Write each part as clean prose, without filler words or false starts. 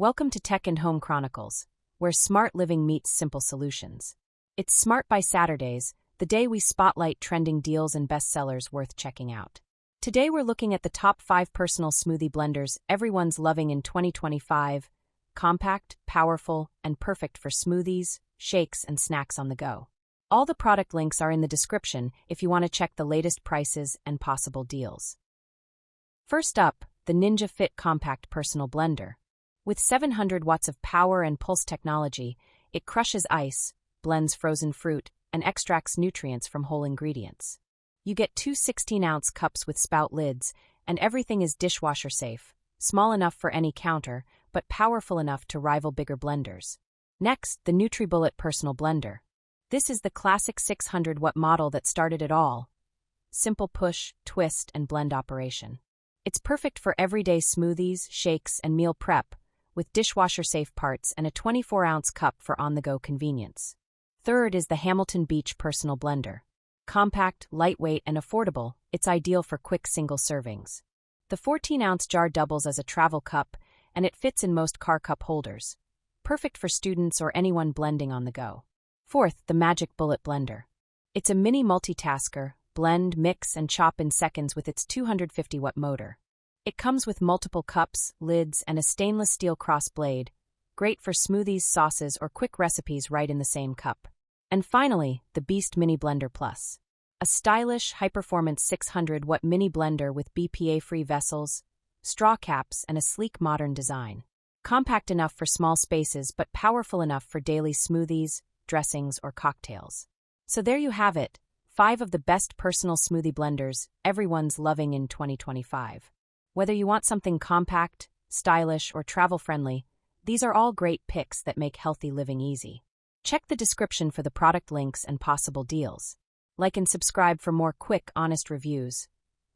Welcome to Tech and Home Chronicles, where smart living meets simple solutions. It's Smart by Saturdays, the day we spotlight trending deals and bestsellers worth checking out. Today we're looking at the top 5 personal smoothie blenders everyone's loving in 2025. Compact, powerful, and perfect for smoothies, shakes, and snacks on the go. All the product links are in the description if you want to check the latest prices and possible deals. First up, the Ninja Fit Compact Personal Blender. With 700 watts of power and pulse technology, it crushes ice, blends frozen fruit, and extracts nutrients from whole ingredients. You get two 16-ounce cups with spout lids, and everything is dishwasher safe, small enough for any counter, but powerful enough to rival bigger blenders. Next, the NutriBullet Personal Blender. This is the classic 600-watt model that started it all. Simple push, twist, and blend operation. It's perfect for everyday smoothies, shakes, and meal prep, with dishwasher-safe parts and a 24-ounce cup for on-the-go convenience. Third is the Hamilton Beach Personal Blender. Compact, lightweight, and affordable, it's ideal for quick single servings. The 14-ounce jar doubles as a travel cup, and it fits in most car cup holders. Perfect for students or anyone blending on the go. Fourth, the Magic Bullet Blender. It's a mini multitasker, blend, mix, and chop in seconds with its 250-watt motor. It comes with multiple cups, lids, and a stainless steel cross blade, great for smoothies, sauces, or quick recipes right in the same cup. And finally, the Beast Mini Blender Plus. A stylish, high-performance 600-watt mini blender with BPA-free vessels, straw caps, and a sleek modern design. Compact enough for small spaces, but powerful enough for daily smoothies, dressings, or cocktails. So there you have it, 5 of the best personal smoothie blenders everyone's loving in 2025. Whether you want something compact, stylish, or travel-friendly, these are all great picks that make healthy living easy. Check the description for the product links and possible deals. Like and subscribe for more quick, honest reviews.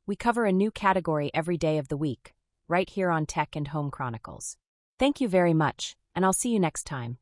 We cover a new category every day of the week, right here on Tech and Home Chronicles. Thank you very much, and I'll see you next time.